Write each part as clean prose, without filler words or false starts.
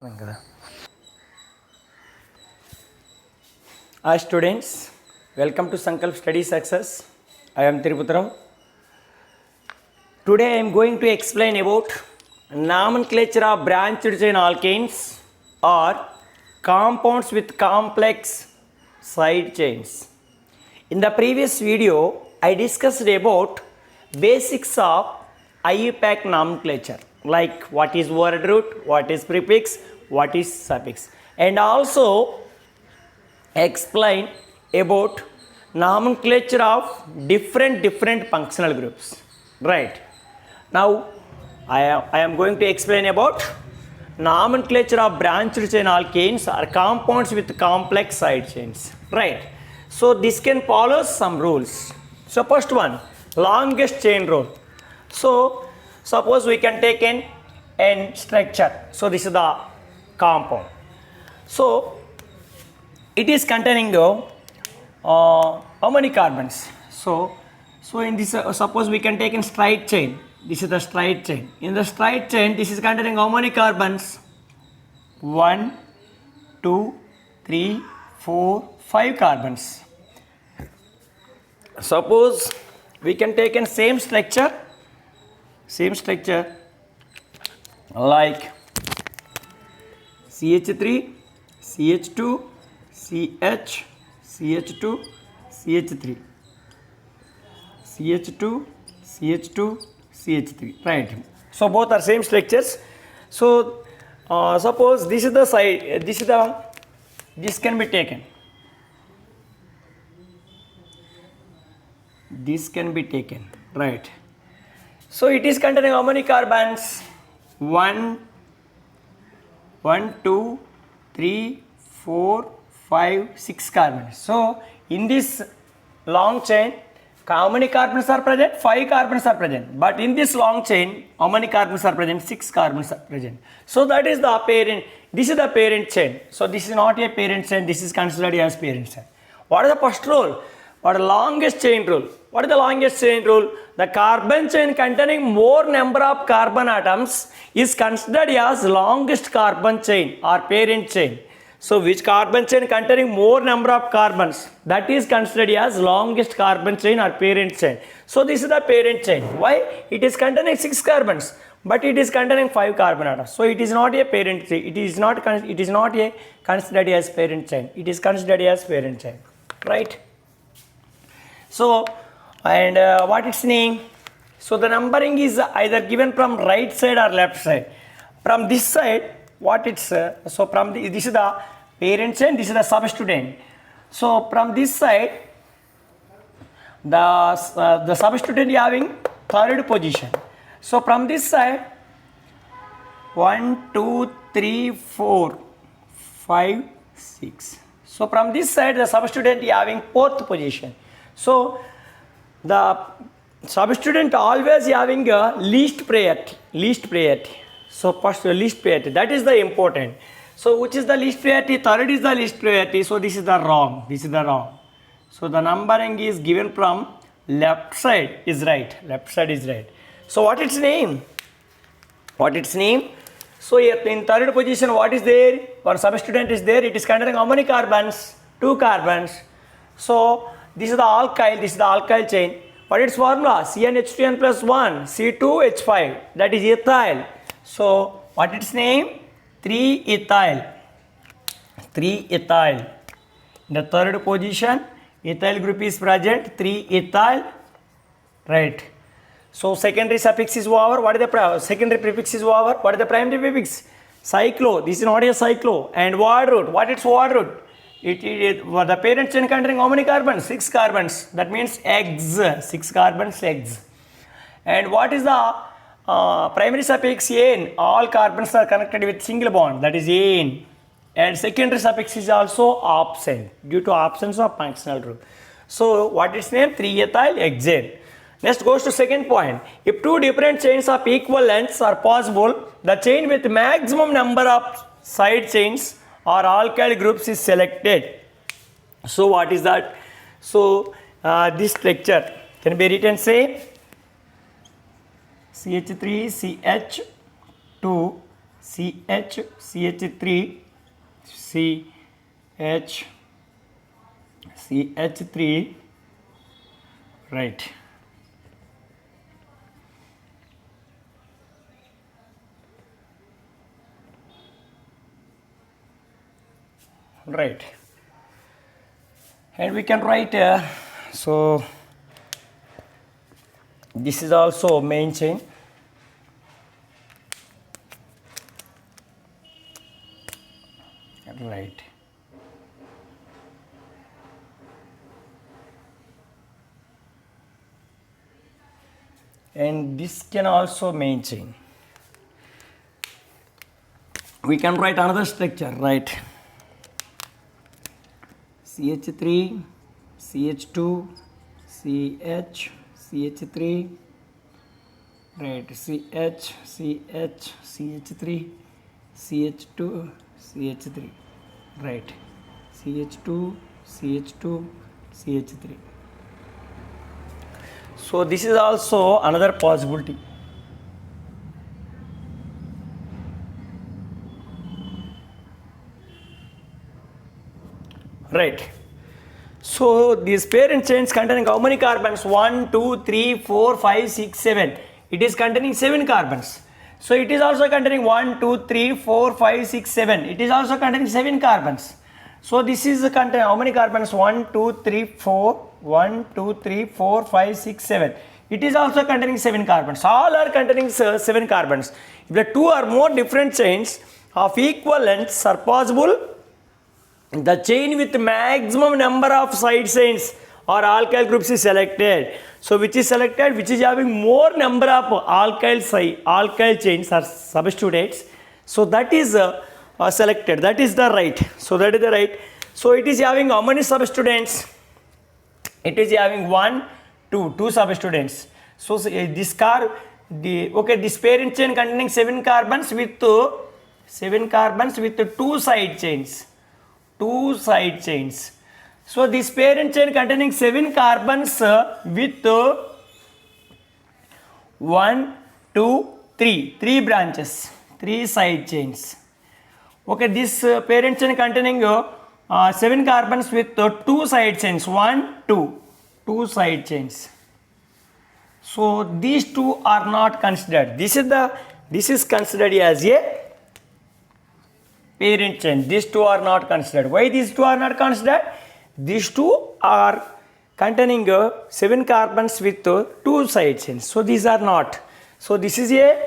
Hi students, welcome to Sankalp Study Success. I am Tirupatram. Today I am going to explain about nomenclature of branched chain alkanes or compounds with complex side chains. In the previous video, I discussed about basics of IUPAC nomenclature, like what is word root, what is prefix, what is suffix, and also explain about nomenclature of different functional groups. Right. Now, I am going to explain about nomenclature of branched chain alkanes or compounds with complex side chains. Right. So, this can follow some rules. So, first one, longest chain rule. So, suppose we can take an N structure. So, this is the compound. So, it is containing how many carbons? So in this, suppose we can take in straight chain. This is the straight chain. In the straight chain, this is containing how many carbons? 1, 2, 3, 4, 5 carbons. Suppose we can take in same structure like CH3, CH2, CH, CH2, CH3, CH2, CH2, CH3, right? So both are same structures. So suppose this is the side, this can be taken. This can be taken, right? So it is containing how many carbons? 1, 2, 3, 4, 5, 6 carbons. So in this long chain, how many carbons are present? 5 carbons are present. But in this long chain, how many carbons are present? 6 carbons are present. So that is the parent. This is the parent chain. So this is not a parent chain. This is considered as parent chain. What is the first rule? What is the longest chain rule? What is the longest chain rule? The carbon chain containing more number of carbon atoms is considered as longest carbon chain or parent chain. So which carbon chain containing more number of carbons, that is considered as longest carbon chain or parent chain. So this is the parent chain. Why? It is containing 6 carbons, but it is containing 5 carbon atoms. So it is not a parent chain. It is not a considered as parent chain. It is considered as parent chain, right? So, and what its name? So the numbering is either given from right side or left side. From this side, what it's so from this is the parent chain, this is the substituent. So from this side, the substituent having third position. So from this side, 1, 2, 3, 4, 5, 6. So from this side, the substituent having fourth position. So the substituent always having a least priority. So first least priority, that is the important. So which is the least priority? Third is the least priority. So this is the wrong. So the numbering is given from left side is right. So what its name? So here in third position, what is there? One substituent is there. It is containing how many carbons? 2 carbons. So this is the alkyl chain. What is its formula? CnH2n plus 1, C2H5. That is ethyl. So what its name? 3-ethyl. In the third position, ethyl group is present. 3-ethyl. Right. So secondary suffix is over. What is the secondary prefix is over? What is the primary prefix? Cyclo. This is not a cyclo. And word root. What is word root? The parent chain containing how many carbons? 6 carbons. That means eggs. 6 carbons, eggs. And what is the primary suffix N? All carbons are connected with single bond. That is N. And secondary suffix is also absent due to absence of functional group. So what is name? 3-ethyl hexane. Next goes to second point. If two different chains of equal lengths are possible, the chain with maximum number of side chains or alkyl groups is selected. So what is that? So this structure can be written, say CH3, CH2, CH, CH3, CH, CH3, right. Right, and we can write so this is also main chain, right. And this can also main chain. We can write another structure, right. CH3, CH2, CH, CH3, right, CH, CH, CH3, CH2, CH3, right, CH2, CH2, CH3. So this is also another possibility. Right. So these parent chains containing how many carbons? 1, 2, 3, 4, 5, 6, 7. It is containing 7 carbons. So it is also containing 1, 2, 3, 4, 5, 6, 7. It is also containing 7 carbons. So this is containing how many carbons? 1, 2, 3, 4, 1, 2, 3, 4, 5, 6, 7. It is also containing 7 carbons. All are containing 7 carbons. If the two or more different chains of equal lengths are possible, the chain with maximum number of side chains or alkyl groups is selected. So which is selected? Which is having more number of alkyl chains or substituents. So that is selected. That is the right. So that is the right. So it is having how many substituents? It is having 1, 2 substituents. So this this parent chain containing 7 carbons with 2 side chains. 2 side chains. So this parent chain containing 7 carbons with 1, 2, 3 branches, 3 side chains. Okay, this parent chain containing 7 carbons with 2 side chains, 1, 2 side chains. So these 2 are not considered. This is considered as a parent chain. These 2 are not considered. Why these 2 are not considered? These 2 are containing 7 carbons with 2 side chains. So these are not. So this is a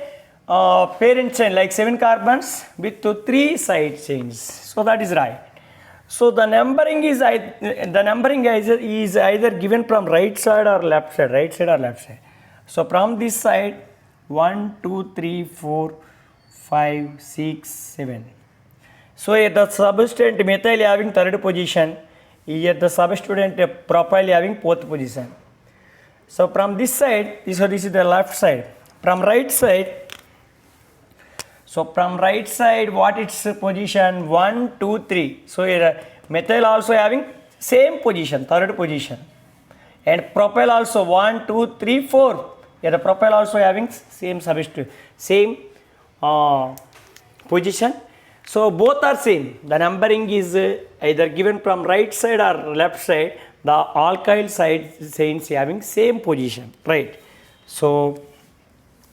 parent chain like 7 carbons with 3 side chains. So that is right. So the numbering is either given from right side or left side. Right side or left side. So from this side 1, 2, 3, 4, 5, 6, 7. So here the substituent methyl having third position, here the substituent propyl having fourth position. So from this side, this is the left side. From right side, what its position? 1, 2, 3. So here methyl also having same position, third position. And propyl also 1, 2, 3, 4. Here the propyl also having same substitute, same position. So both are same. The numbering is either given from right side or left side. The alkyl side chains having same position, right? So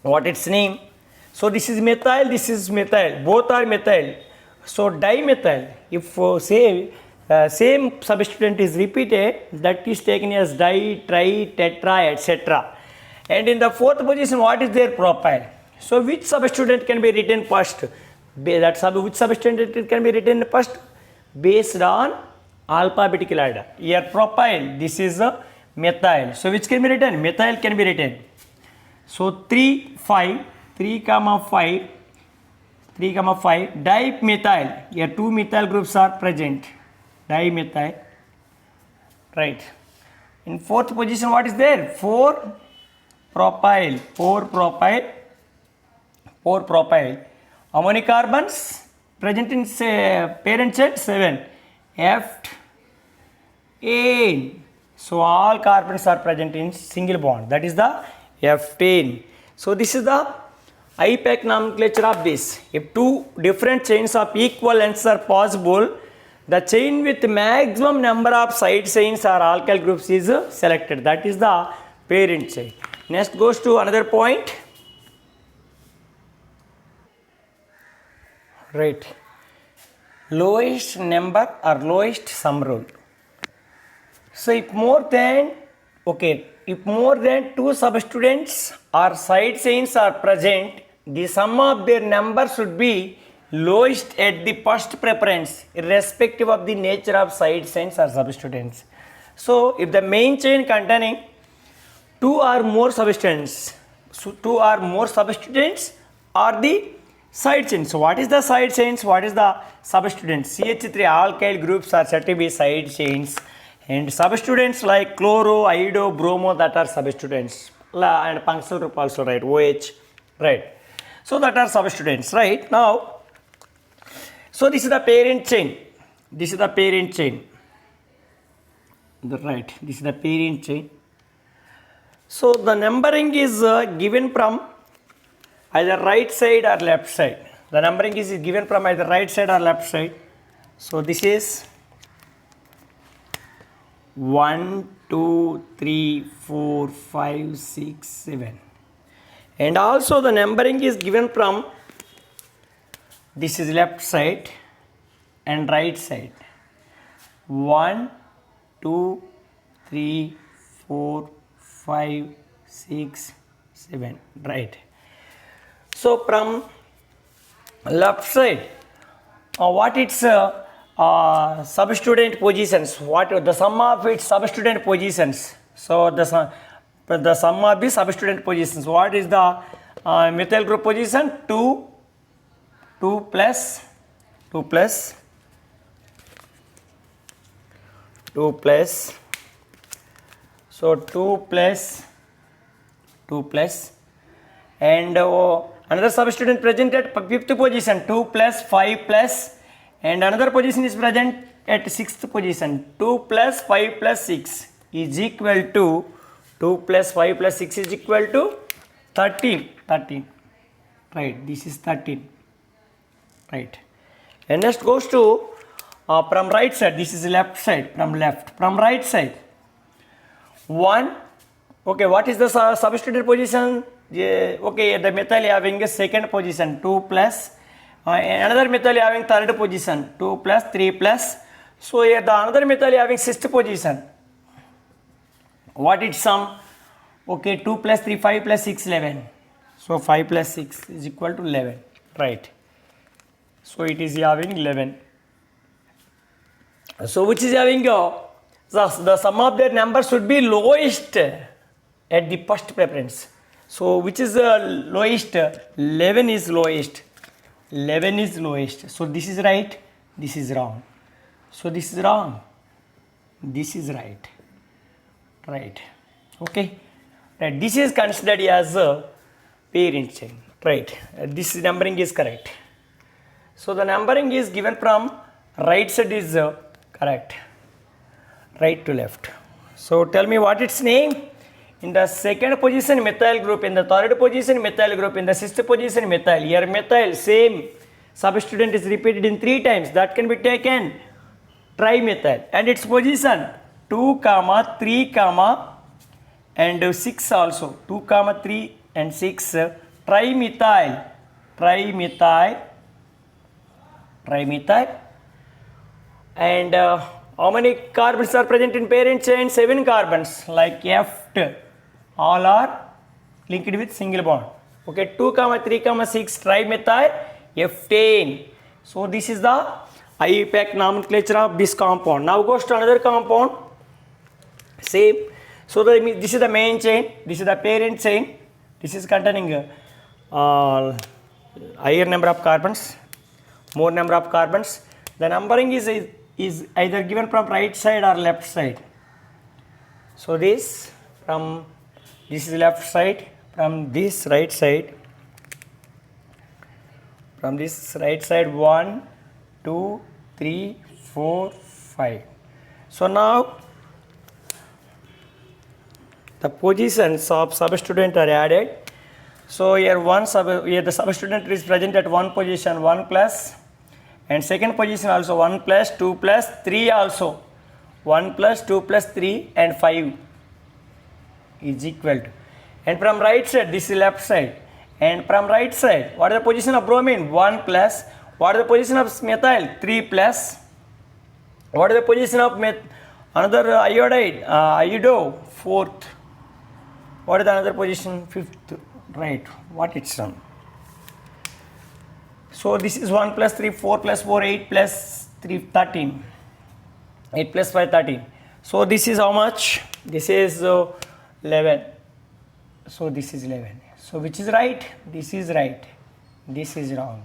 what its name? So this is methyl, this is methyl. Both are methyl. So dimethyl. If say same substituent is repeated, that is taken as di, tri, tetra, etc. And in the fourth position, what is their propyl? So which substituent can be written first? Which substituent can be written first? Based on alphabetical order. Here propyl, this is a methyl. So which can be written? Methyl can be written. So 3, 5, 3, 5, dimethyl. Here 2 methyl groups are present. Dimethyl. Right. In fourth position, what is there? 4 propyl. How many carbons present in parent chain? 7. F-ane. So all carbons are present in single bond. That is the F-ane. So this is the IUPAC nomenclature of this. If two different chains of equal lengths are possible, the chain with maximum number of side chains or alkyl groups is selected. That is the parent chain. Next goes to another point. Right. Lowest number or lowest sum rule. So if more than two substudents or side chains are present, the sum of their number should be lowest at the first preference, irrespective of the nature of side chains or substudents. So if the main chain containing two or more substudents are the side chains. So what is the side chains? What is the substudents? CH3 alkyl groups are said to be side chains, and substudents like chloro, iodo, bromo, that are substudents, and functional group also, right? OH, right? So that are substudents, right? Now, so this is the parent chain. This is the parent chain. Right? This is the parent chain. So the numbering is given from either right side or left side. The numbering is given from either right side or left side. So this is 1, 2, 3, 4, 5, 6, 7. And also the numbering is given from, this is left side and right side. 1, 2, 3, 4, 5, 6, 7. Right. So from left side, what its substudent positions, what the sum of its substudent positions. So the sum of the substudent positions, what is the methyl group position? 2 plus, so 2 plus, and another substudent present at fifth position, 2 plus, 5 plus, and another position is present at sixth position, 2 plus 5 plus 6 is equal to 2 plus 5 plus 6 is equal to 13. Right, this is 13. Right. And next goes to from right side, this is left side, from right side. 1, okay, what is the substituted position? Okay, the methyl having a second position, 2 plus, another methyl having third position, 2 plus, 3 plus. So here the another methyl having sixth position. What is sum? Okay, 2 plus 3, 5 plus 6, 11. So 5 plus 6 is equal to 11, right? So it is having 11. So which is having the sum of their numbers should be lowest at the first preference. So which is the lowest? 11 is lowest. 11 is lowest. So this is right, this is wrong. So this is wrong, this is right. Right. Okay. Right. This is considered as a parent chain. Right. This numbering is correct. So the numbering is given from right side is correct. Right to left. So tell me what its name. In the second position methyl group, in the third position methyl group, in the sixth position methyl. Here methyl same substituent is repeated in 3 times. That can be taken trimethyl, and its position 2, 3, and 6 also. 2, 3 and 6 trimethyl. And how many carbons are present in parent chain? 7 carbons, like Ft. All are linked with single bond. Okay, 2, 3, 6 trimethyl Ftane. So this is the IUPAC nomenclature of this compound. Now goes to another compound. Same. So this is the main chain. This is the parent chain. This is containing higher number of carbons, more number of carbons. The numbering is either given from right side or left side. So this is left side, from this right side. From this right side 1, 2, 3, 4, 5. So now the positions of substituent are added. So here here the substituent is present at one position 1 plus, and second position also 1 plus 2 plus 3 also 1 plus 2 plus 3 and 5 is equal to, and from right side this is left side, and from right side what is the position of bromine 1 plus, what is the position of methyl 3 plus, what is the position of another iodide iodo fourth, what is the another position fifth, right, what it's done. So this is 1 plus 3 4 plus 4 8 plus 3 13, 8 plus 5 13. So this is how much, this is 11, so this is 11. So which is right, this is right, this is wrong.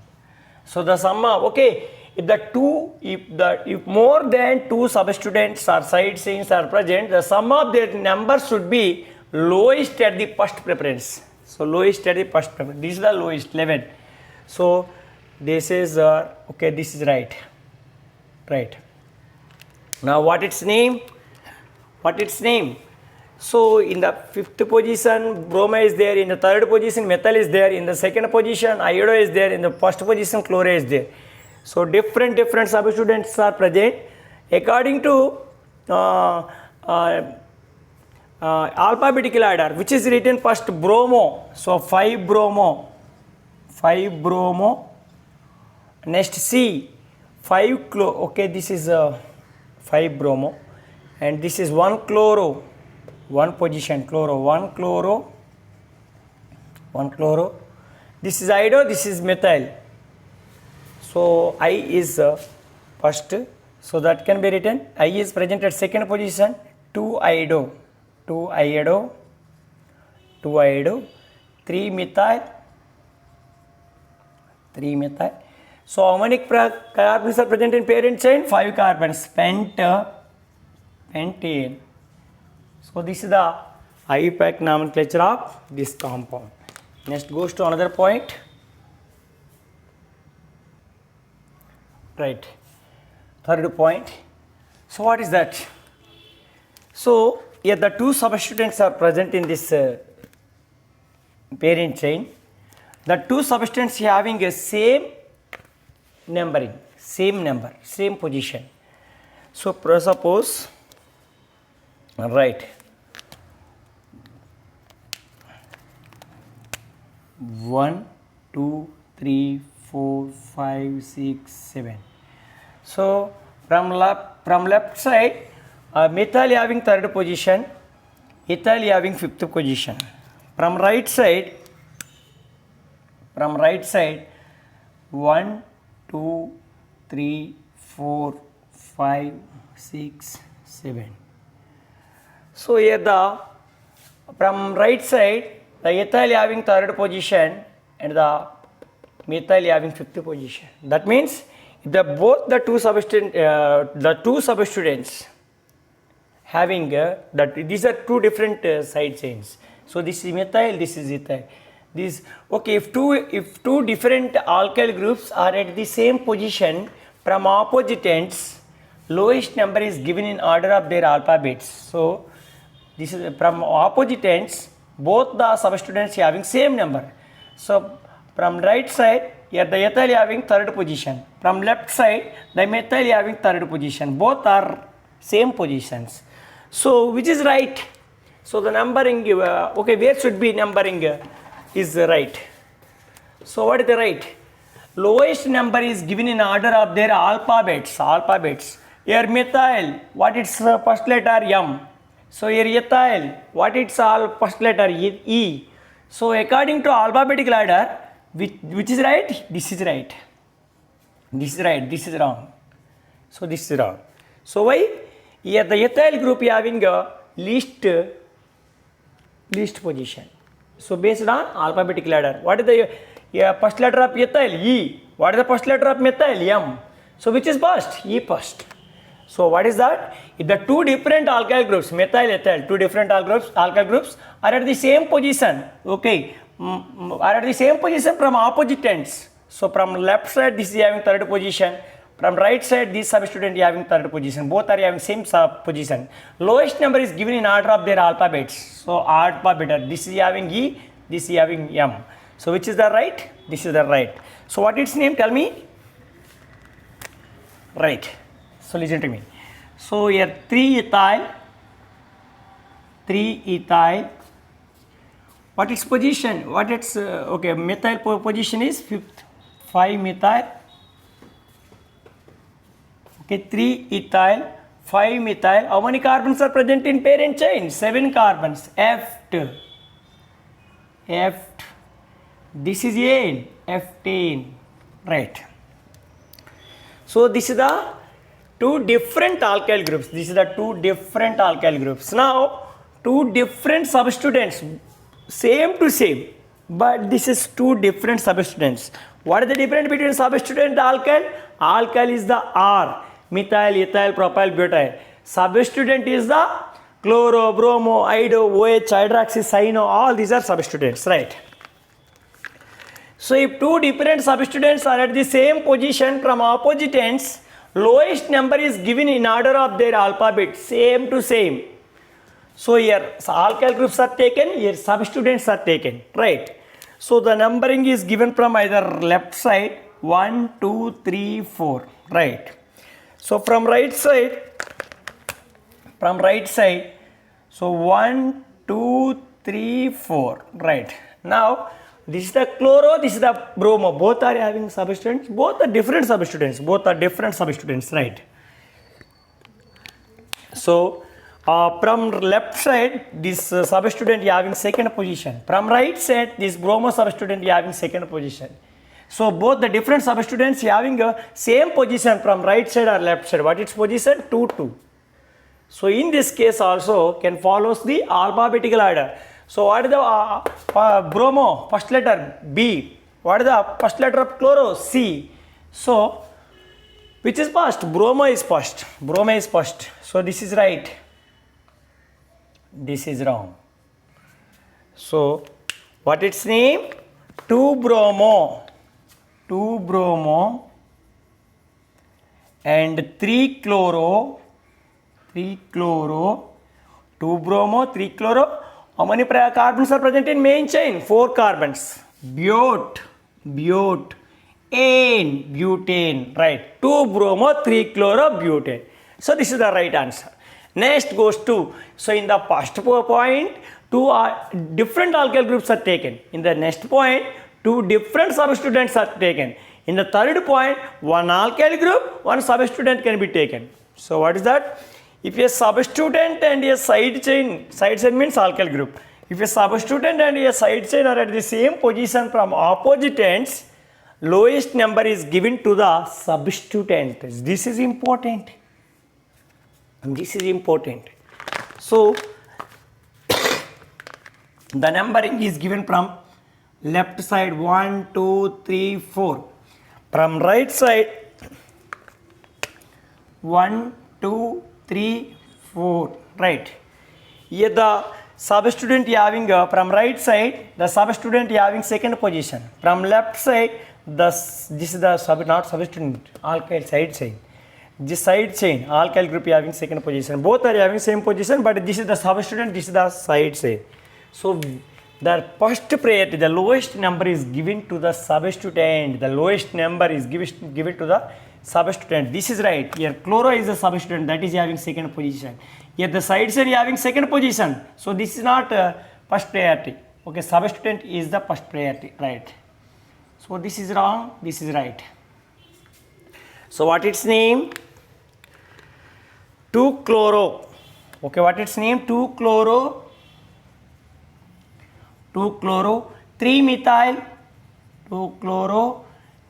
So the sum of, okay, if more than two substituents or side chains are present, the sum of their numbers should be lowest at the first preference. So lowest at the first preference, this is the lowest 11. So this is okay, this is right, right. Now what its name, what its name. So in the fifth position bromine is there, in the third position methyl is there, in the second position iodo is there, in the first position chloride is there. So different substituents are present according to alphabetical order, which is written first bromo. So 5 bromo, next C 5 chloro, okay, this is 5 bromo, and this is 1 chloro, one position chloro, 1 chloro, this is iodo, this is methyl. So I is first, so that can be written I is present at second position 2 iodo, 3 methyl. So how many carbons are present in parent chain? 5 carbons, pentane. So this is the IUPAC nomenclature of this compound. Next goes to another point. Right, third point. So what is that? So here the two substituents are present in this parent chain. The two substituents having a same numbering, same number, same position. So suppose, right, 1 2 3 4 5 6 7. So from left side methyl having third position, ethyl having fifth position. From right side 1 2 3 4 5 6 7. So here from right side the ethyl having third position and the methyl having fifth position. That means both the two substituents having these are two different side chains. So this is methyl, this is ethyl. Okay, if two different alkyl groups are at the same position from opposite ends, lowest number is given in order of their alphabets. So this is from opposite ends, both the substituents having same number. So from right side here the ethyl having third position, from left side the methyl having third position, both are same positions. So which is right? So the numbering, okay, where should be numbering is right. So what is the right? Lowest number is given in order of their alphabets. Here methyl, what its first letter M. So here ethyl, what its first letter E. So according to alphabetical order, which is right? This is right. This is right. This is wrong. So this is wrong. So why? Here the ethyl group having a least position. So based on alphabetical order, what is the first letter of ethyl? E. What is the first letter of methyl? M. So which is first? E first. So what is that? If the two different alkyl groups, methyl, ethyl, two different alkyl groups are at the same position, okay, are at the same position from opposite ends. So from left side this is having third position, from right side this substituent is having third position, both are having same position. Lowest number is given in order of their alphabets. So alphabet, this is having E, this is having M. So which is the right? This is the right. So what its name? Tell me. Right. So listen to me. So here 3-ethyl. What its position? What its okay? Methyl position is 5-methyl. Okay, 3-ethyl, 5-methyl. How many carbons are present in parent chain? 7 carbons. F. This is N. F10. Right. So this is the two different alkyl groups. These are the two different alkyl groups. Now, two different substituents, same to same, but this is two different substituents. What is the difference between substituent alkyl? Alkyl is the R, methyl, ethyl, propyl, butyl. Substituent is the chloro, bromo, ido, OH, hydroxy, cyano. All these are substituents, right? So if two different substituents are at the same position from opposite ends, lowest number is given in order of their alphabet, same to same. So here alkyl groups are taken, here substituents are taken, right? So the numbering is given from either left side 1, 2, 3, 4, right? So from right side, so 1, 2, 3, 4, right? Now this is the chloro, this is the bromo. Both are having substituents. Both are different substituents. Right? So, from left side, this substituent having second position. From right side, this bromo substituent having second position. So, both the different substituents having a same position from right side or left side. What its position? 2, 2. So, in this case also can follows the alphabetical order. So what is the bromo? First letter B. What is the first letter of chloro? C. So which is first? Bromo is first. So this is right. This is wrong. So what its name? 2-bromo and 3-chloro. 2-bromo, 3-chloro. How many carbons are present in main chain? 4 carbons. Butane, butane, right? 2-bromo, 3-chlorobutane. So this is the right answer. Next goes to, so in the first point, two different alkyl groups are taken. In the next point, two different substituents are taken. In the third point, one alkyl group, one substituent can be taken. So what is that? If a substituent and a side chain means alkyl group. If a substituent and a side chain are at the same position from opposite ends, lowest number is given to the substituent. This is important. So, the numbering is given from left side 1, 2, 3, 4. From right side 1, 2, 3, 4, right? Here the substituent having from right side, the substituent having second position. From left side, this is the not substituent, alkyl side chain. This side chain, alkyl group having second position. Both are having same position, but this is the substituent, this is the side chain. So the first priority, the lowest number is given to the substituent. The lowest number is given to the substituent. This is right. Here chloro is the substituent, that is having second position. Here the side chain having second position. So this is not first priority. Okay, substituent is the first priority, right? So this is wrong, this is right. So what its name? 2-chloro. Okay, what its name? 2-chloro, 3-methyl, 2-chloro,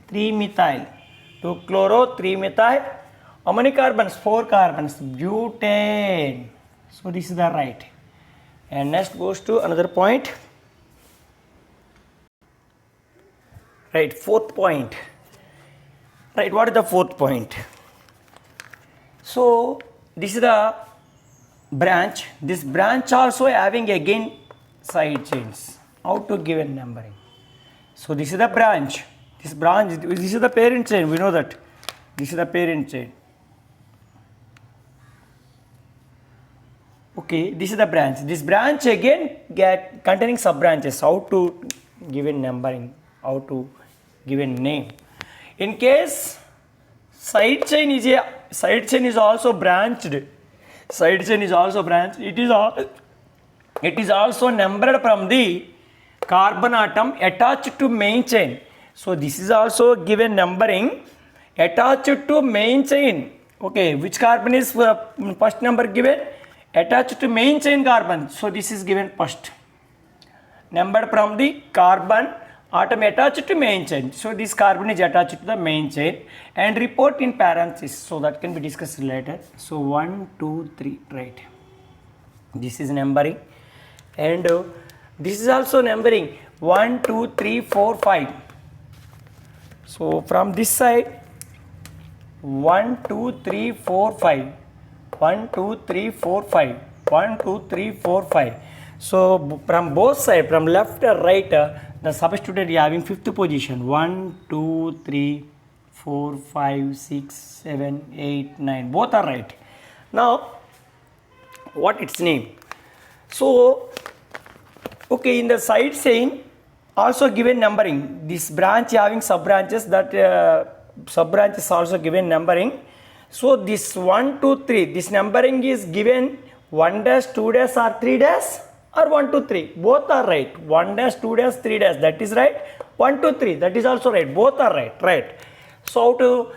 3-methyl, 2-chloro, 3-methyl. How many carbons? 4 carbons. Butane. So this is the right. And next goes to another point. Right, fourth point. Right, what is the fourth point? So this is the branch. This branch also having again side chains. How to give a numbering? So this is the branch. This is the parent chain. We know that. This is the parent chain. Okay, this is the branch. This branch again get containing sub branches. How to give a numbering? How to give a name? In case side chain is also branched. Side chain is also branched. It is also numbered from the carbon atom attached to main chain. So this is also given numbering attached to main chain. Okay, which carbon is first number given? Attached to main chain carbon. So this is given first. Numbered from the carbon atom attached to main chain. So this carbon is attached to the main chain and report in parentheses. So that can be discussed later. So 1, 2, 3, right. This is numbering. And this is also numbering 1, 2, 3, 4, 5. So from this side 1, 2, 3, 4, 5. 1, 2, 3, 4, 5. 1, 2, 3, 4, 5. So from both sides, from left or right, the substituted is having fifth position. 1, 2, 3, 4, 5, 6, 7, 8, 9. Both are right. Now, what its name? So, okay, in the side chain, also given numbering. This branch having sub branches, that sub branches also given numbering. So this 1, 2, 3, this numbering is given 1 dash, 2 dash or 3 dash or 1, 2, 3. Both are right. 1 dash, 2 dash, 3 dash, that is right. 1, 2, 3, that is also right. Both are right. Right. So how to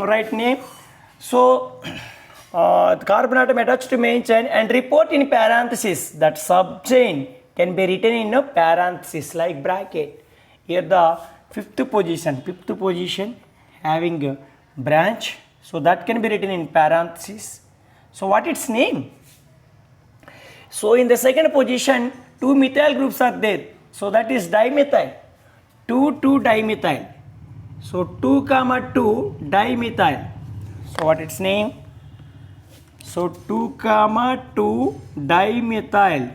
write name? So the carbon atom attached to main chain and report in parenthesis. That sub chain can be written in a parenthesis like bracket. Here the fifth position having a branch. So that can be written in parenthesis. So what its name? So in the second position, 2 methyl groups are there. So that is dimethyl. 2, 2 dimethyl. So 2, 2 dimethyl. So what its name? So 2, 2 dimethyl.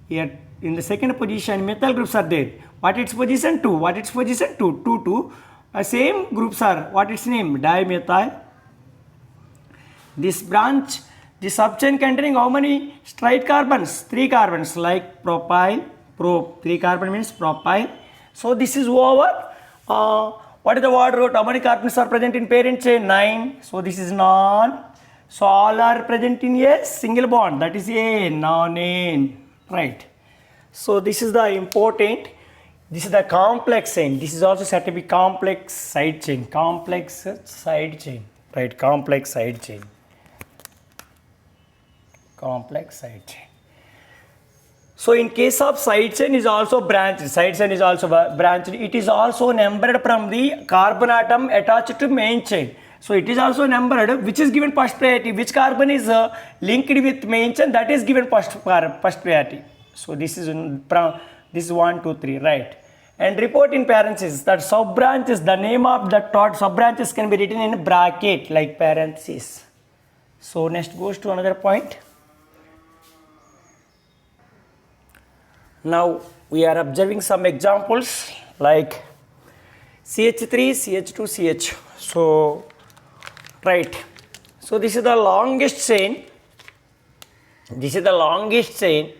Here in the second position, methyl groups are there. What its position? 2. What its position? 2, 2, 2. Same groups are. What its name? Dimethyl. This branch, the subchain containing how many straight carbons? 3 carbons like propyl, 3 carbon means propyl. So this is over. What is the word root? How many carbons are present in parent chain? 9. So this is non. So all are present in a single bond. That is a nonane. Right. So this is the important. This is the complex chain. This is also said to be complex side chain. Complex side chain. Right. Complex side chain. Complex side chain. So in case of side chain is also branched. Side chain is also branched. It is also numbered from the carbon atom attached to main chain. So it is also numbered, which is given first priority. Which carbon is linked with main chain, that is given first priority. So this is 1, 2, 3, right. And report in parentheses that sub branches, the name of that sub branches can be written in bracket like parentheses. So next goes to another point. Now we are observing some examples like CH3, CH2, CH. So right. So this is the longest chain. This is the longest chain.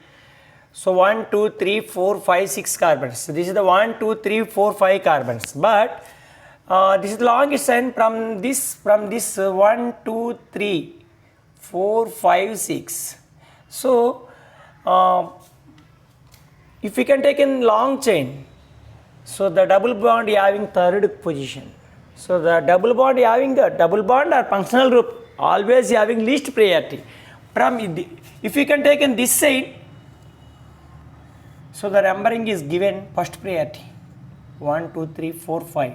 So 1, 2, 3, 4, 5, 6 carbons. So this is the 1, 2, 3, 4, 5 carbons. But this is the longest chain from this 1, 2, 3, 4, 5, 6. So if we can take in long chain, so the double bond having third position. So the double bond having the double bond or functional group always having least priority. If we can take in this side, so the numbering is given first priority. 1, 2, 3, 4, 5.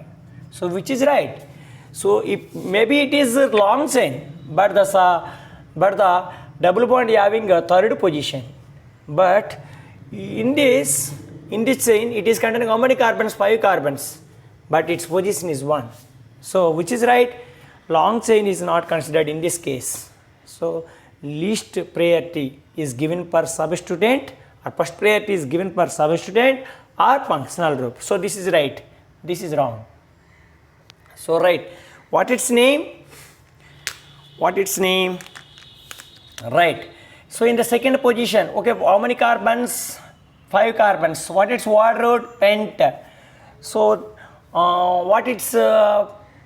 So which is right? So if maybe it is a long chain, but the double bond having a third position. But in this chain, it is containing how many carbons? 5 carbons. But its position is 1. So which is right? Long chain is not considered in this case. So least priority is given per substituent, or first priority is given per substituent or functional group. So this is right. This is wrong. So right. What its name? What its name? Right. So in the second position, okay, how many carbons? 5 carbons. What its word root? Pent. So what its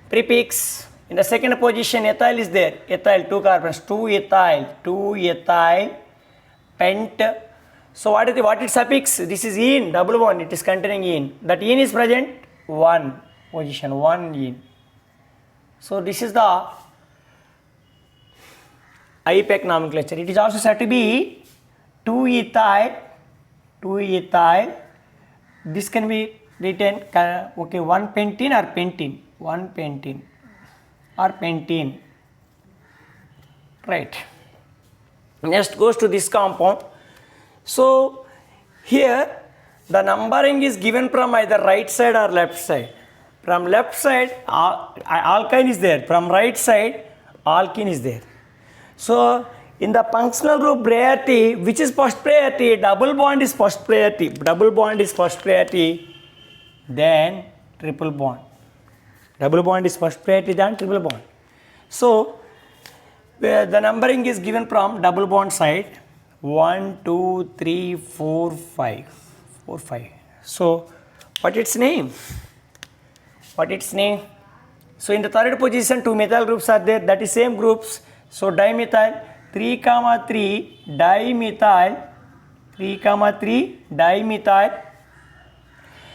prefix? In the second position, ethyl is there. Ethyl, 2 carbons. 2 ethyl, pent. So what its suffix? This is ene, double bond. It is containing ene. That ene is present 1 position, 1 ene. So this is the IUPAC nomenclature. It is also said to be 2 ethyl. This can be written, okay, 1 pentene or pentene. 1 pentene or pentene. Right. Next goes to this compound. So here the numbering is given from either right side or left side. From left side, alkyne is there. From right side, alkene is there. So in the functional group priority, which is first priority? Double bond is first priority. Double bond is first priority, then triple bond. Double bond is first priority, then triple bond. So where the numbering is given from double bond side, 1, 2, 3, 4, 5. 4, 5. So what its name? What its name? So in the third position, 2 methyl groups are there. That is same groups. So dimethyl, 3, 3 dimethyl, 3, 3 dimethyl.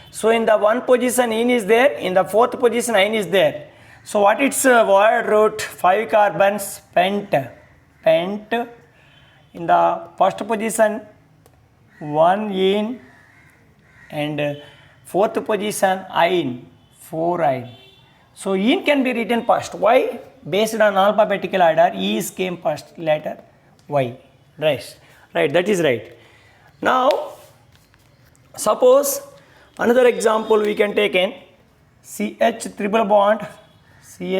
So in the one position ene is there, in the fourth position ine is there. So what its word root? 5 carbons, pent. In the first position 1 ene, and fourth position ine, 4 ine. So ene can be written first. Why? Based on alphabetical order, E came first, later Y. Right, that is right. Now suppose another example we can take in CH triple bond, C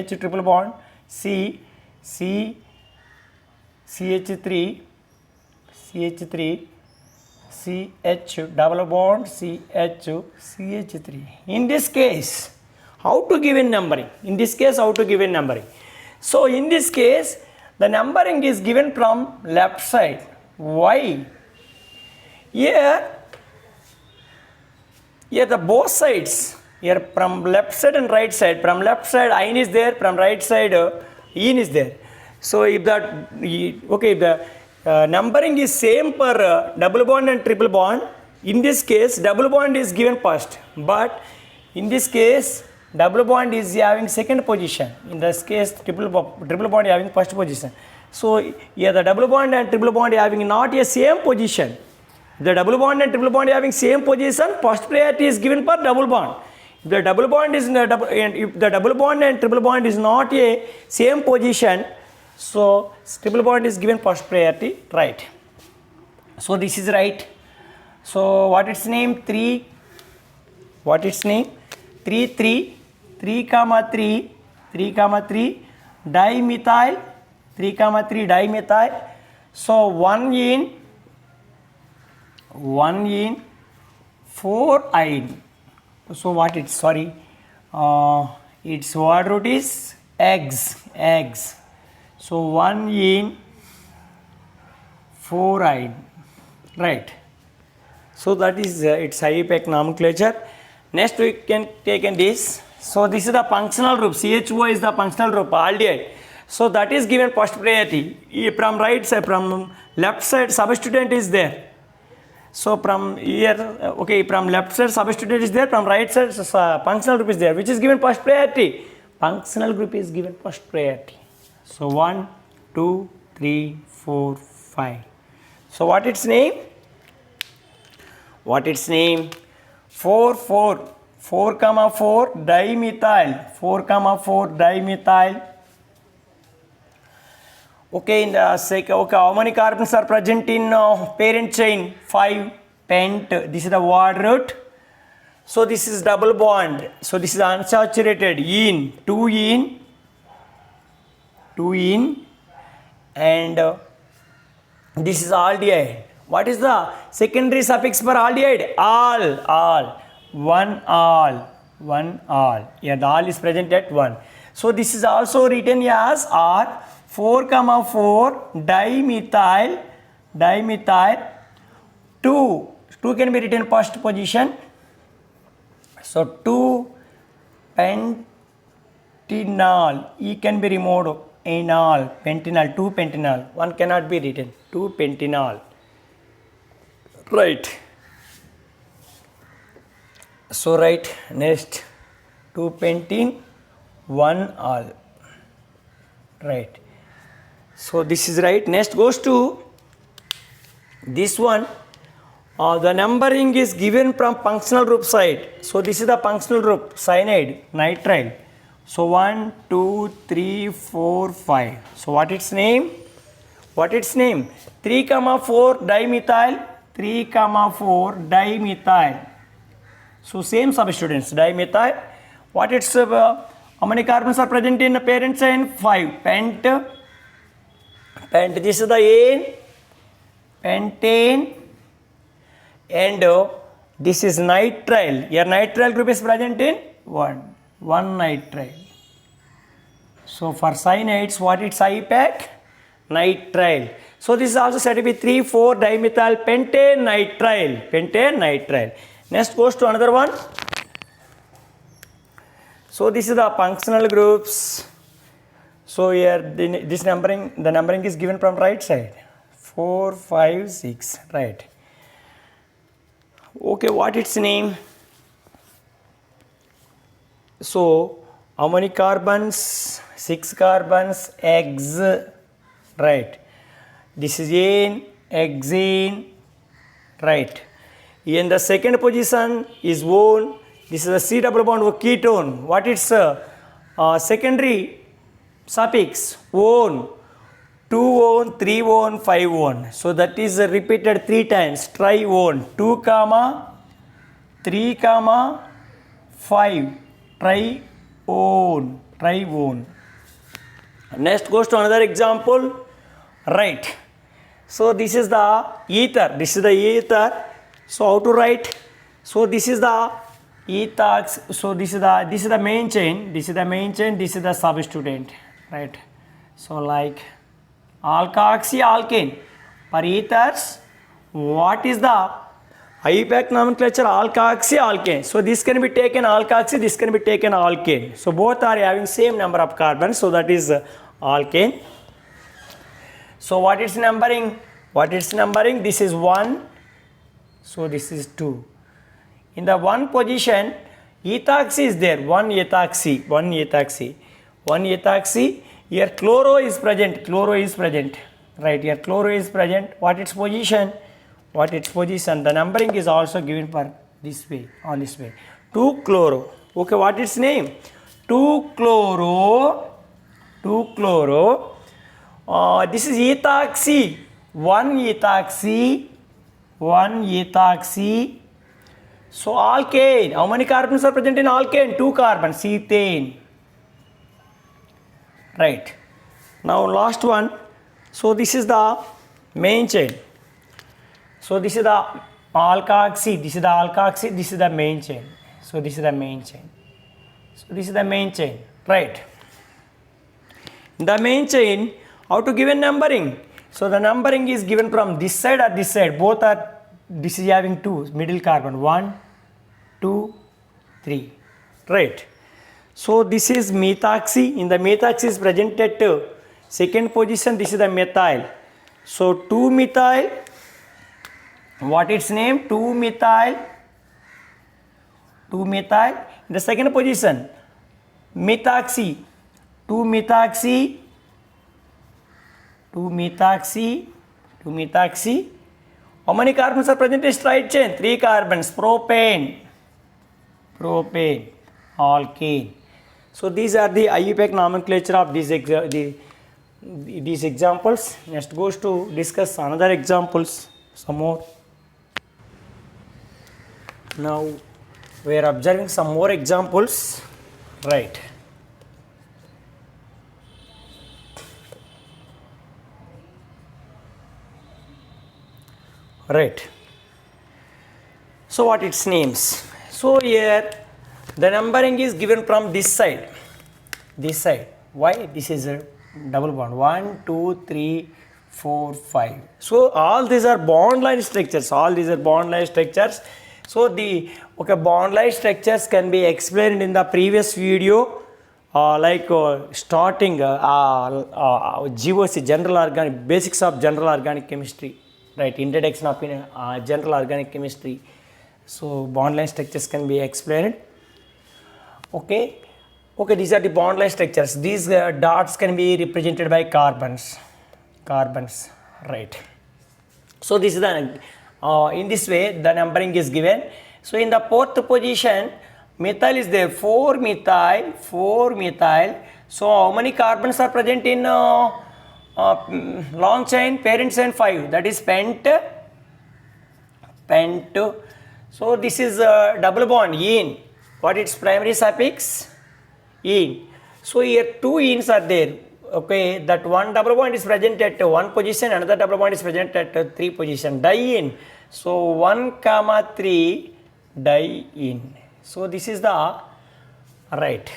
CH3, CH double bond, CH3. In this case, how to give in numbering? So in this case, the numbering is given from left side. Why? Here the both sides, here from left side and right side. From left side ine is there, from right side ene is there. So if the numbering is same for double bond and triple bond, in this case double bond is given first, but in this case double bond is having second position. In this case triple bond is having first position. So here the double bond and triple bond is having not a same position. The double bond and triple bond is having same position, first priority is given for double bond. If the double bond is if the double bond and triple bond is not a same position, so triple bond is given first priority, right? So this is right. So what its name? 3. What its name? 3, 3 dimethyl, 3, 3 dimethyl. So 1 ene, 4 ine. So what it's, sorry, its word root is eggs. So 1 ene, 4 ine, right? So that is its IUPAC nomenclature. Next we can take in this. So this is the functional group. CHO is the functional group, aldehyde. So that is given first priority. From right side, from left side substituent is there. So from here, from left side substituent is there, from right side functional group is there, which is given first priority. Functional group is given first priority. So 1, 2, 3, 4, 5. So what its name? 4, dimethyl. Okay, in the how many carbons are present in parent chain? 5, pent. This is the word root. So this is double bond. So this is unsaturated, ene, 2 ene, and this is aldehyde. What is the secondary suffix for aldehyde? Al. 1 al. Yeah, the al is present at 1. So this is also written as R. 4, 4 dimethyl 2 2 can be written first position. So 2 pentanol, E can be removed, enol, pentanol, 2 pentanol, 1 cannot be written, 2 pentanol. Right. So write next 2 pentene, 1 all. Right. So this is right. Next goes to this one. The numbering is given from functional group side. So this is the functional group, cyanide, nitrile. So 1, 2, 3, 4, 5. So what its name? What its name? 3, 4 dimethyl. 3, 4 dimethyl. So same substituents, dimethyl. What its how many carbons are present in the parent chain? 5. Pent. This is the N. Pentane. And this is nitrile. Your nitrile group is present in 1 nitrile. So for cyanides, what is IUPAC? Nitrile. So this is also said to be 3, 4 dimethyl pentane nitrile. Next goes to another one. So this is the functional groups. So here the numbering is given from right side. 4, 5, 6. Right. Okay, what its name? So how many carbons? 6 carbons, X. Right. This is N, hexane. Right. In the second position is one. This is a C double bond of ketone. What is secondary suffix? One. 2 1, 3 1, 5 1. So that is repeated 3 times. Try 1. 2 comma 3 comma 5. Try 1. Try 1. Next goes to another example. Right. So this is the ether. This is the ether. So how to write? So this is the ethox. So this is the main chain. This is the main chain. This is the substituent. Right. So like alkoxyalkane. For ethers, what is the IUPAC nomenclature? Alkoxyalkane. So this can be taken alkoxy, this can be taken alkane. So both are having same number of carbons. So that is alkane. So what is numbering? What is numbering? This is 1. So this is 2. In the 1 position, ethoxy is there. 1 ethoxy. Here chloro is present. Right, here chloro is present. What its position? The numbering is also given for this way, on this way. 2 chloro. Okay, what its name? 2 chloro. This is ethoxy. 1 ethoxy. So alkane. How many carbons are present in alkane? 2 carbons. Ethane. Right. Now last one. So this is the main chain. So this is the alkoxy. This is the main chain. So this is the main chain. Right. The main chain, how to give a numbering? So the numbering is given from this side or this side. Both are, this is having 2 middle carbon. 1, 2, 3. Right. So this is methoxy. In the methoxy is present at second position. This is the methyl. So 2 methyl. What its name? 2 methyl. In the second position, methoxy. 2 methoxy. How many carbons are present in straight chain? 3 carbons. Propane, alkane. So these are the IUPAC nomenclature of these examples. Next goes to discuss another examples, some more. Now we are observing some more examples. Right. So what its names? So here the numbering is given from this side. Why? This is a double bond. 1, 2, 3, 4, 5. So all these are bond line structures. All these are bond line structures. So the bond line structures can be explained in the previous video, starting GOC, general organic, basics of general organic chemistry, right? Introduction of general organic chemistry. So bond line structures can be explained. Okay, these are the bond line structures. These dots can be represented by carbons, right? So this is the in this way the numbering is given. So in the fourth position, methyl is there, 4 methyl. So how many carbons are present in long chain? Parent chain 5, that is pent. So this is double bond, ene. What its primary suffix? Ene. So here 2 enes are there. Okay, that one double bond is present at 1 position, another double bond is present at 3 position, diene. So 1, 3 diene. So this is the right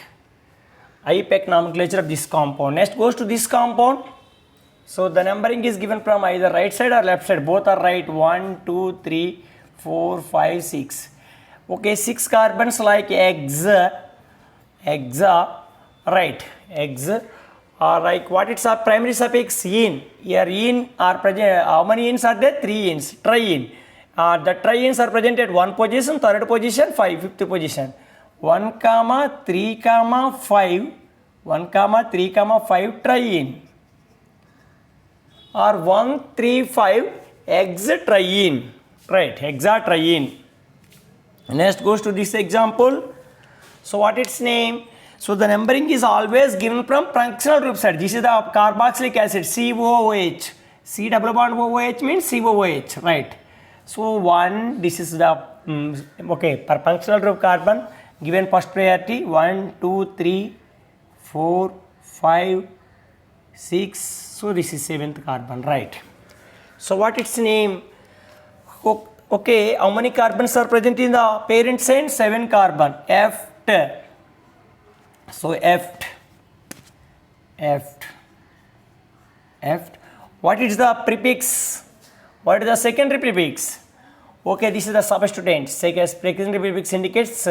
IUPAC nomenclature of this compound. Next goes to this compound. So the numbering is given from either right side or left side. Both are right. 1, 2, 3, 4, 5, 6. Okay, 6 carbons like hexa, right? Hexa. Like what it's a primary suffix? Ene. Here ene are present. How many enes are there? 3 enes. Triene. The trienes are present at 1 position, 3rd position, 5, 5th position. 1, 3, 5. 1, 3, 5 triene. Or 1, 3, 5 hexatriene. Right, hexatriene. Next goes to this example. So what its name? So the numbering is always given from functional group side. This is the carboxylic acid, COOH. C double bond OH means COOH, right? So 1, this is the per functional group carbon given first priority. 1, 2, 3, 4, 5, 6. So this is 7th carbon, right? So what its name? Okay, how many carbons are present in the parent chain? 7 carbon. Eft. So eft. What is the prefix? What is the secondary prefix? Okay, this is the substituent. Secondary prefix indicates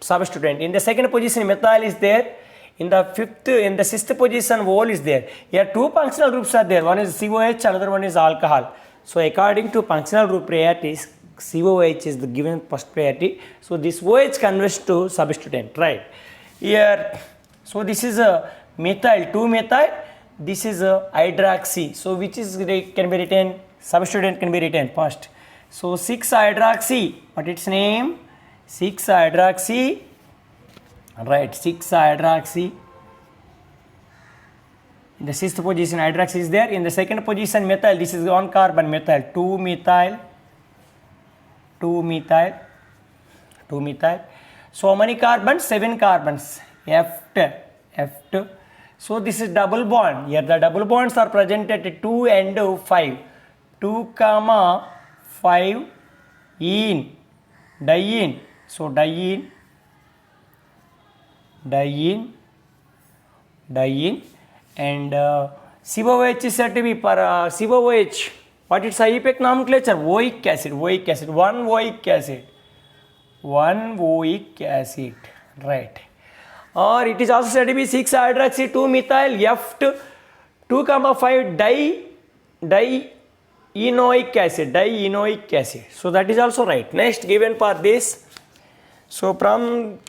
substituent. In the second position, methyl is there. In the 6th position, vol is there. Here 2 functional groups are there. One is COH, another one is alcohol. So according to functional group priorities, COH is the given first priority. So this OH converts to substituent, right? Here, so this is a methyl, 2-methyl. This is a hydroxy. So which is can be written? Substituent can be written first. So 6-hydroxy. What its name? 6-hydroxy. Right, 6-hydroxy. In the 6th position, hydroxy is there. In the 2nd position, methyl. This is 1 carbon, methyl. 2-methyl. So how many carbons? 7 carbons. Eft. So this is double bond. Here the double bonds are present at 2 and 5. 2, 5 ene. Diene. So diene. And COOH is said to be per COOH. What is IUPAC nomenclature? Oic acid. 1 oic acid. Right. Or it is also said to be 6-hydroxy 2-methyl eft 2, 5 dienoic acid. So that is also right. Next given for this. So from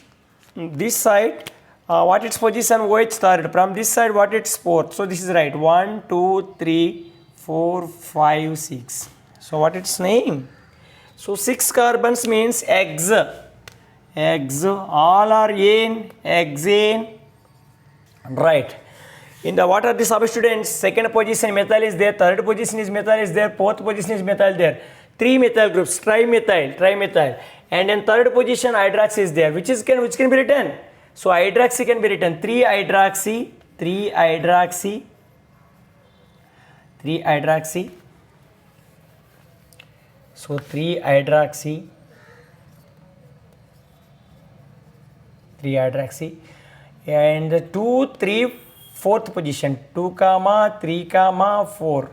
this side, what its position? OH 3rd. From this side, what its 4th. So this is right. 1, 2, 3, 4, 5, 6. So what its name? So 6 carbons means hexa. All are ene, hexane. Right. In the what are the substituents? 2nd position methyl is there. 3rd position is methyl is there. 4th position is methyl there. 3 methyl groups. Trimethyl. And in 3rd position hydroxy is there. Which can be written? So hydroxy can be written 3-hydroxy. So 3-hydroxy. And 2, 3, fourth position 2 comma 3 comma 4.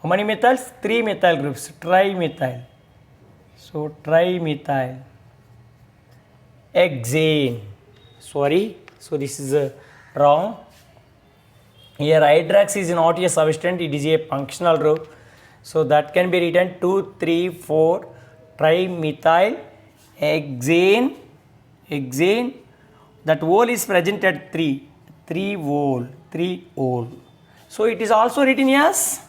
How many methyls? 3 methyl groups. Trimethyl. So trimethyl hexane. Sorry, so this is wrong. Here hydrox is not a substance, it is a functional group. So that can be written 2 3 4 trimethyl hexane. That ole is present at 3 ole. So it is also written as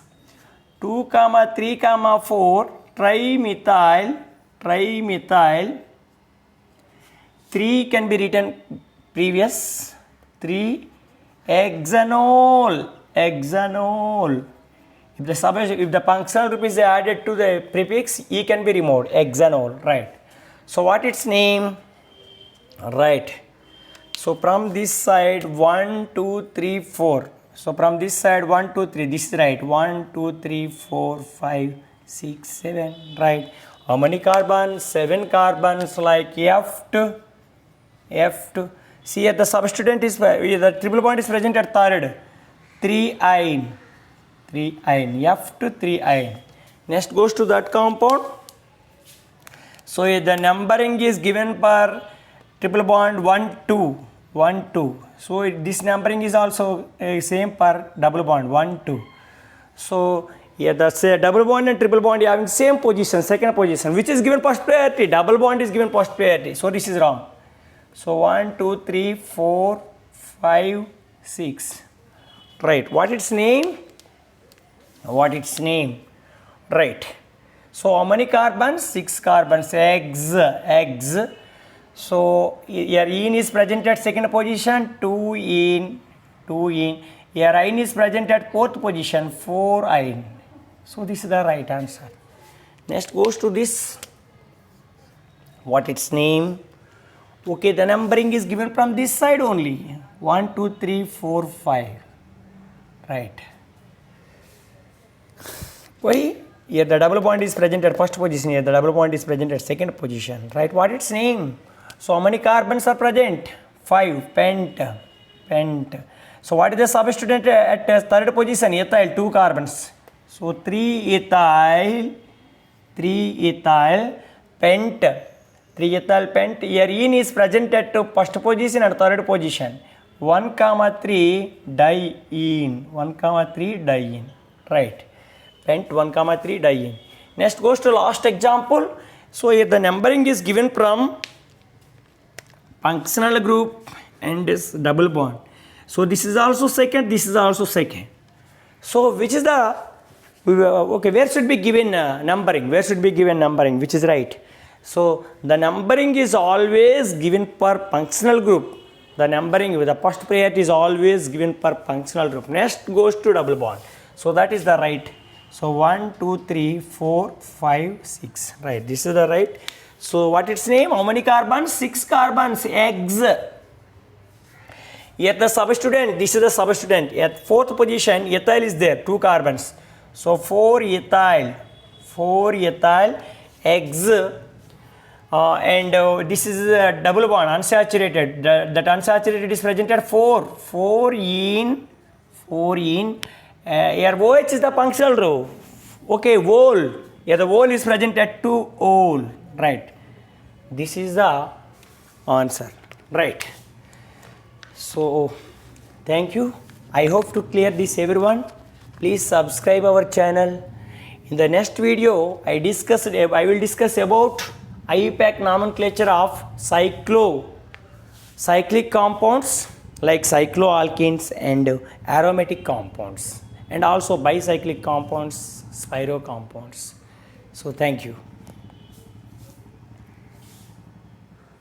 2 comma 3 comma 4 trimethyl. 3 can be written previous 3 hexanol. If the functional group is added to the prefix, e can be removed. Hexanol, right? So what its name? Right. So from this side 1 2 3 4. So from this side 1 2 3. This is right. 1 2 3 4 5 6 7. Right. How many carbons? 7 carbons, like F2. See, at the substituent is the triple bond is present at third. 3 ion. F2 3 ion. Next goes to that compound. So the numbering is given per triple bond 1 2. So this numbering is also same per double bond 1 2. So here the double bond and triple bond are having same position, second position, which is given first priority. Double bond is given first priority. So this is wrong. So 1 2 3 4 5 6. Right. What its name? Right. So how many carbons? 6 carbons. Eggs. So here ene is present at second position, 2 ene. Here ion is present at fourth position, 4 ion. So this is the right answer. Next goes to this. What its name? Okay, the numbering is given from this side only. 1 2 3 4 5. Right. Why? Here the double bond is present at first position. Here the double bond is present at second position. Right. What its name? So how many carbons are present? 5. Pent. So what is the substituent at third position? Ethyl, 2 carbons. So 3 ethyl pent. 3 ethyl pent. Here ene is present at first position and third position. 1 comma 3 diene. Right. Pent 1 comma 3 diene. Next goes to last example. So here the numbering is given from functional group and this double bond. So this is also second. So which is the okay? Where should be given numbering? Which is right? So the numbering is always given per functional group. The numbering with the first priority is always given per functional group. Next goes to double bond. So that is the right. So 1 2 3 4 5 6. Right. This is the right. So what its name? How many carbons? 6 carbons. Eggs. Here the substituent. This is the substituent. At fourth position, ethyl is there. 2 carbons. So 4 ethyl. Eggs. And this is a double bond, unsaturated. That unsaturated is present at 4 ene. Here OH is the functional group. Okay, ole. Here the ole is present at 2 ole. Right. This is the answer. Right. So thank you. I hope to clear this everyone. Please subscribe our channel. In the next video, I will discuss about IUPAC nomenclature of cyclic compounds like cycloalkenes and aromatic compounds, and also bicyclic compounds, spiro compounds. So thank you.